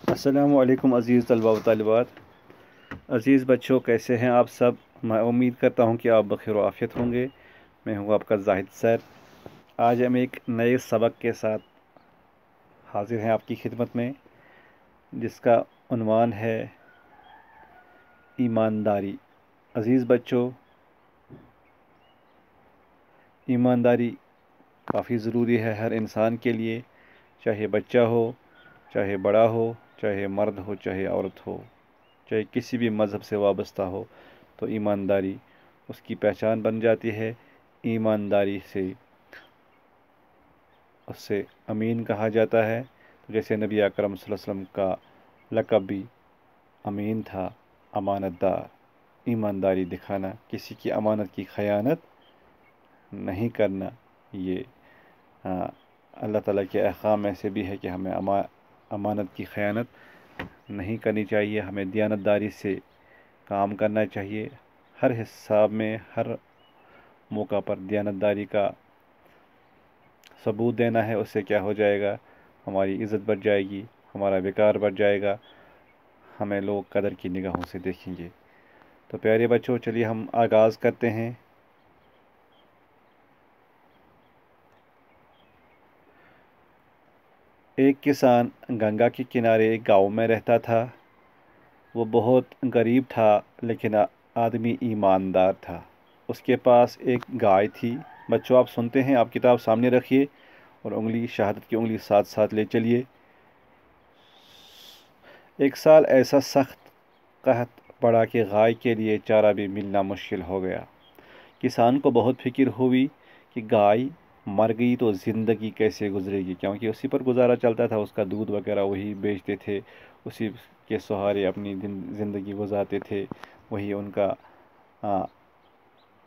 السلام علیکم عزیز طلباء و طالبات، عزیز بچوں، کیسے ہیں آپ سب؟ میں امید کرتا ہوں کہ آپ بخیر و عافیت ہوں گے۔ میں ہوں آپ کا زاہد سر۔ آج ہم ایک نئے سبق کے ساتھ حاضر ہیں آپ کی خدمت میں، جس کا عنوان ہے ایمانداری۔ عزیز بچوں، ایمانداری کافی ضروری ہے ہر انسان کے لیے، چاہے بچہ ہو، چاہے بڑا ہو، چاہے مرد ہو، چاہے عورت ہو، چاہے کسی بھی مذہب سے وابستہ ہو، تو ایمانداری اس کی پہچان بن جاتی ہے۔ ایمانداری سے اسے امین کہا جاتا ہے، جیسے نبی اکرم صلی اللہ علیہ وسلم کا لقب بھی امین تھا، امانت دار۔ ایمانداری دکھانا، کسی کی امانت کی خیانت نہیں کرنا، یہ اللہ تعالیٰ کے احکام میں سے بھی ہے کہ ہمیں امانت کی خیانت نہیں کرنی چاہیے، ہمیں دیانتداری سے کام کرنا چاہیے۔ ہر حساب میں، ہر موقع پر دیانتداری کا ثبوت دینا ہے۔ اس سے کیا ہو جائے گا؟ ہماری عزت بڑھ جائے گی، ہمارا وقار بڑھ جائے گا، ہمیں لوگ قدر کی نگاہوں سے دیکھیں گے۔ تو پیارے بچوں، چلیے ہم آغاز کرتے ہیں۔ ایک کسان گنگا کے کنارے ایک گاؤں میں رہتا تھا۔ وہ بہت غریب تھا، لیکن آدمی ایماندار تھا۔ اس کے پاس ایک گائے تھی۔ بچوں، آپ سنتے ہیں، آپ کتاب سامنے رکھیے اور شہادت کی انگلی ساتھ ساتھ لے چلیے۔ ایک سال ایسا سخت قحط پڑا کہ گائے کے لیے چارہ بھی ملنا مشکل ہو گیا۔ کسان کو بہت فکر ہوئی کہ گائے مر گئی تو زندگی کیسے گزرے گی، کیونکہ اسی پر گزارا چلتا تھا، اس کا دودھ وغیرہ وہی بیچتے تھے، اسی کے سہارے اپنی زندگی گزارتے تھے، وہی ان کا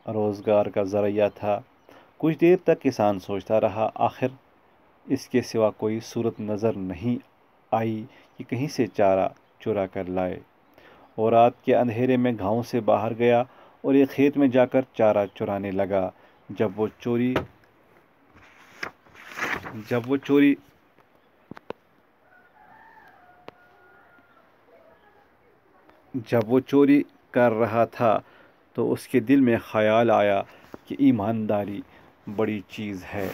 روزگار کا ذریعہ تھا۔ کچھ دیر تک کسان سوچتا رہا، آخر اس کے سوا کوئی صورت نظر نہیں آئی کہ کہیں سے چارہ چرا کر لائے۔ اور رات کے اندھیرے میں گاؤں سے باہر گیا اور ایک کھیت میں جا کر چارہ چرانے لگا۔ جب وہ چوری کر رہا تھا تو اس کے دل میں خیال آیا کہ ایمانداری بڑی چیز ہے۔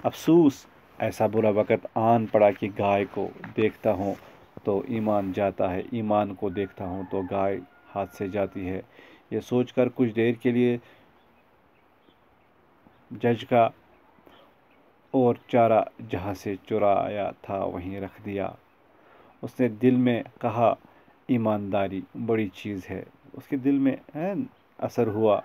افسوس، ایسا برا وقت آن پڑا کہ گائے کو دیکھتا ہوں تو ایمان جاتا ہے، ایمان کو دیکھتا ہوں تو گائے ہاتھ سے جاتی ہے۔ یہ سوچ کر کچھ دیر کے لیے جھجکا اور چارہ جہاں سے چرایا تھا وہیں رکھ دیا۔ اس نے دل میں کہا، ایمانداری بڑی چیز ہے۔ اس کے دل میں اثر ہوا،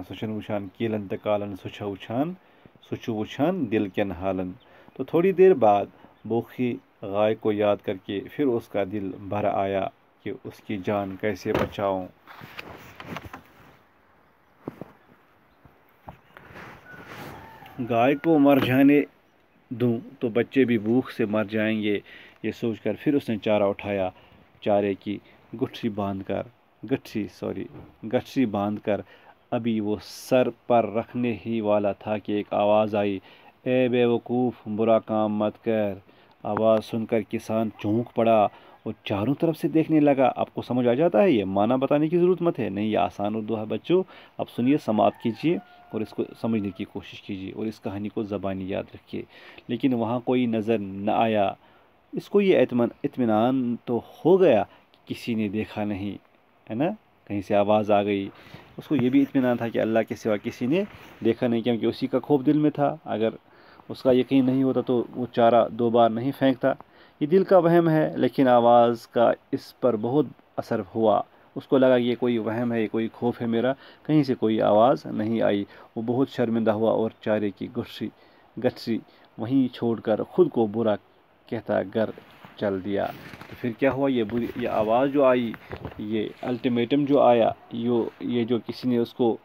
سچن وچھان کیلن تکالن سچو وچھان دل کین حالن۔ تو تھوڑی دیر بعد بوکھی گائے کو یاد کر کے پھر اس کا دل بھر آیا کہ اس کی جان کیسے بچاؤں۔ گائے کو مر جانے دوں تو بچے بھی بھوک سے مر جائیں گے، یہ سوچ کر پھر اس نے چارہ اٹھایا۔ چارے کی گٹھری باندھ کر ابھی وہ سر پر رکھنے ہی والا تھا کہ ایک آواز آئی، اے بے وقوف، برا کام مت کر۔ آواز سن کر کسان چونک پڑا اور چاروں طرف سے دیکھنے لگا۔ آپ کو سمجھ آ جاتا ہے؟ یہ معنی بتانے کی ضرورت مت ہے، نہیں، یہ آسان اردو ہے بچوں۔ آپ سنیے، سماعت کیجیے اور اس کو سمجھنے کی کوشش کیجیے اور اس کہانی کو زبانی یاد رکھیے۔ لیکن وہاں کوئی نظر نہ آیا۔ اس کو یہ اطمینان تو ہو گیا کہ کسی نے دیکھا نہیں، ہے نا، کہیں سے آواز آ گئی۔ اس کو یہ بھی اطمینان تھا کہ اللہ کے سوا کسی نے دیکھا نہیں، کیونکہ اسی کا خوف دل میں تھا۔ اگر اس کا یقین نہیں ہوتا تو وہ چارہ 2 بار نہیں پھینکتا۔ یہ دل کا وہم ہے، لیکن آواز کا اس پر بہت اثر ہوا۔ اس کو لگا کہ یہ کوئی وہم ہے، یہ کوئی خوف ہے میرا، کہیں سے کوئی آواز نہیں آئی۔ وہ بہت شرمندہ ہوا اور چارے کی گٹھری وہیں چھوڑ کر خود کو برا کہتا گھر چل دیا۔ تو پھر کیا ہوا؟ یہ آواز جو آئی، یہ الٹیمیٹم جو آیا، یہ جو کسی نے اس کو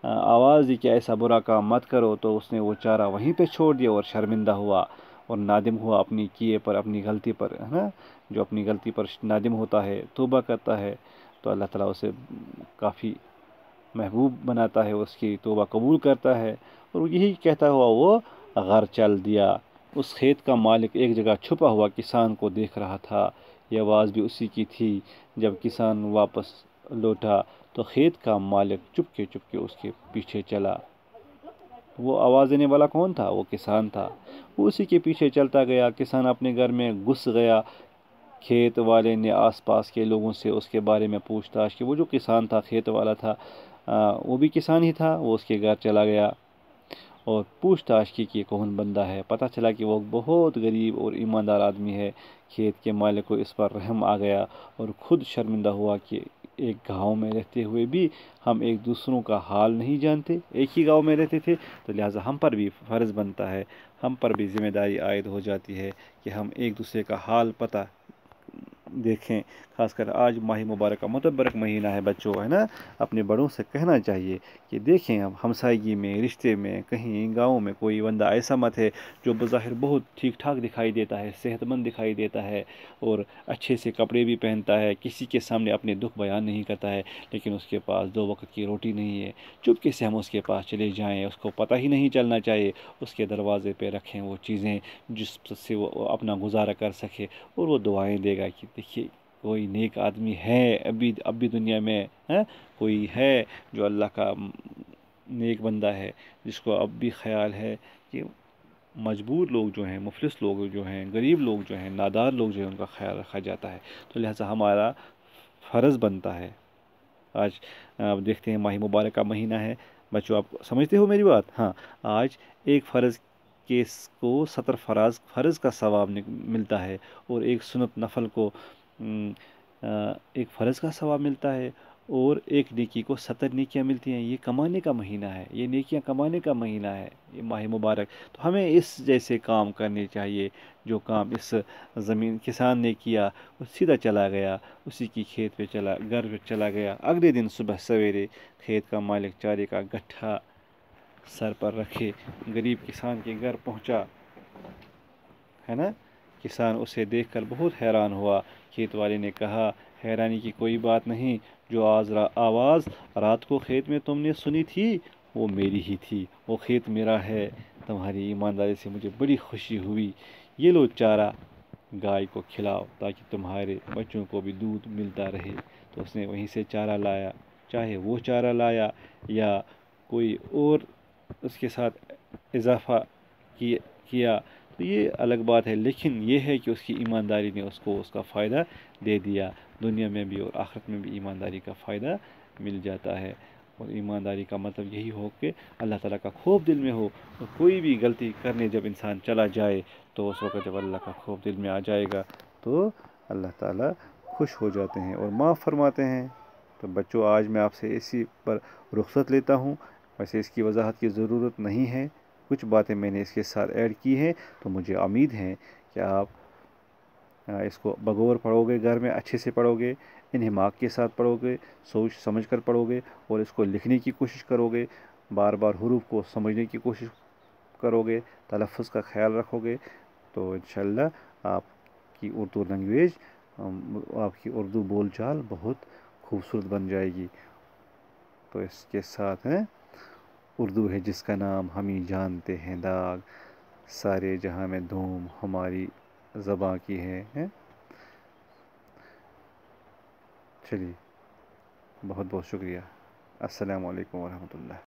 آواز دی کہ ایسا برا کام مت کرو، تو اس نے وہ چارہ وہیں پہ چھوڑ دیا اور شرمندہ ہوا اور نادم ہوا اپنی کیے پر، اپنی غلطی پر، ہے نا۔ جو اپنی غلطی پر نادم ہوتا ہے، توبہ کرتا ہے، تو اللہ تعالیٰ اسے کافی محبوب بناتا ہے، اس کی توبہ قبول کرتا ہے، اور یہی کہتا ہوا وہ گھر چل دیا۔ اس کھیت کا مالک ایک جگہ چھپا ہوا کسان کو دیکھ رہا تھا۔ یہ آواز بھی اسی کی تھی۔ جب کسان واپس لوٹا تو کھیت کا مالک چپکے چپکے اس کے پیچھے چلا۔ وہ آواز دینے والا کون تھا؟ وہ کسان تھا۔ وہ اسی کے پیچھے چلتا گیا۔ کسان اپنے گھر میں گھس گیا۔ کھیت والے نے آس پاس کے لوگوں سے اس کے بارے میں پوچھ تاچھ کی۔ وہ جو کسان تھا، کھیت والا تھا، وہ بھی کسان ہی تھا۔ وہ اس کے گھر چلا گیا اور پوچھ تاچھ کی کہ کون بندہ ہے۔ پتہ چلا کہ وہ بہت غریب اور ایماندار آدمی ہے۔ کھیت کے مالک کو اس پر رحم آ گیا اور خود شرمندہ ہوا کہ ایک گاؤں میں رہتے ہوئے بھی ہم ایک دوسروں کا حال نہیں جانتے۔ ایک ہی گاؤں میں رہتے تھے، تو لہٰذا ہم پر بھی فرض بنتا ہے، ہم پر بھی ذمہ داری عائد ہو جاتی ہے کہ ہم ایک دوسرے کا حال پتہ دیکھیں۔ خاص کر آج ماہ مبارک کا متبرک مہینہ ہے بچوں، ہے نا؟ اپنے بڑوں سے کہنا چاہیے کہ دیکھیں ہم ہمسائیگی میں، رشتے میں، کہیں گاؤں میں کوئی بندہ ایسا مت ہے جو بظاہر بہت ٹھیک ٹھاک دکھائی دیتا ہے، صحت مند دکھائی دیتا ہے اور اچھے سے کپڑے بھی پہنتا ہے، کسی کے سامنے اپنے دکھ بیان نہیں کرتا ہے، لیکن اس کے پاس 2 وقت کی روٹی نہیں ہے۔ چپکے سے ہم اس کے پاس چلے جائیں، اس کو پتہ ہی نہیں چلنا چاہیے، اس کے دروازے پہ رکھیں وہ چیزیں جس سے وہ اپنا گزارا کر سکے، اور وہ دعائیں دے گا کہ دیکھیے کوئی نیک آدمی ہے اب بھی دنیا میں، کوئی ہے جو اللہ کا نیک بندہ ہے، جس کو اب بھی خیال ہے کہ مجبور لوگ جو ہیں، مفلس لوگ جو ہیں، غریب لوگ جو ہیں، نادار لوگ جو ہیں، ان کا خیال رکھا جاتا ہے۔ تو لہٰذا ہمارا فرض بنتا ہے۔ آج آپ دیکھتے ہیں ماہ مبارک کا مہینہ ہے بچوں، آپ سمجھتے ہو میری بات؟ ہاں، آج ایک فرض کیس کو 70 فرض کا ثواب ملتا ہے، اور ایک سنت نفل کو ایک فرض کا ثواب ملتا ہے، اور ایک نیکی کو 70 نیکیاں ملتی ہیں۔ یہ کمانے کا مہینہ ہے، یہ نیکیاں کمانے کا مہینہ ہے، یہ ماہ مبارک۔ تو ہمیں اس جیسے کام کرنے چاہیے جو کام اس زمین کسان نے کیا۔ وہ سیدھا چلا گیا، اسی کی کھیت پہ گھر پہ چلا گیا۔ اگلے دن صبح سویرے کھیت کا مالک چارے کا گٹھا سر پر رکھے غریب کسان کے گھر پہنچا، ہے نا؟ کسان اسے دیکھ کر بہت حیران ہوا۔ کھیت والے نے کہا، حیرانی کی کوئی بات نہیں، جو آواز رات کو کھیت میں تم نے سنی تھی وہ میری ہی تھی، وہ کھیت میرا ہے۔ تمہاری ایمانداری سے مجھے بڑی خوشی ہوئی۔ یہ لو چارہ گائے کو کھلاؤ تاکہ تمہارے بچوں کو بھی دودھ ملتا رہے۔ تو اس نے وہیں سے چارہ لایا، چاہے وہ چارہ لایا یا کوئی اور اس کے ساتھ اضافہ کیا تو یہ الگ بات ہے، لیکن یہ ہے کہ اس کی ایمانداری نے اس کو اس کا فائدہ دے دیا۔ دنیا میں بھی اور آخرت میں بھی ایمانداری کا فائدہ مل جاتا ہے۔ اور ایمانداری کا مطلب یہی ہو کہ اللہ تعالیٰ کا خوف دل میں ہو، اور کوئی بھی غلطی کرنے جب انسان چلا جائے تو اس وقت جب اللہ کا خوف دل میں آ جائے گا تو اللہ تعالیٰ خوش ہو جاتے ہیں اور معاف فرماتے ہیں۔ تو بچوں، آج میں آپ سے اسی پر رخصت لیتا ہوں۔ ویسے اس کی وضاحت کی ضرورت نہیں ہے، کچھ باتیں میں نے اس کے ساتھ ایڈ کی ہیں، تو مجھے امید ہے کہ آپ اس کو بغور پڑھو گے، گھر میں اچھے سے پڑھو گے، انہماک کے ساتھ پڑھو گے، سوچ سمجھ کر پڑھو گے، اور اس کو لکھنے کی کوشش کرو گے، بار بار حروف کو سمجھنے کی کوشش کرو گے، تلفظ کا خیال رکھو گے، تو انشاءاللہ آپ کی اردو لینگویج، آپ کی اردو بول چال بہت خوبصورت بن جائے گی۔ تو اس کے ساتھ اردو ہے جس کا نام ہم ہی جانتے ہیں داغ، سارے جہاں میں دھوم ہماری زباں کی ہے۔ چلیے، بہت بہت شکریہ۔ السلام علیکم ورحمۃ اللہ۔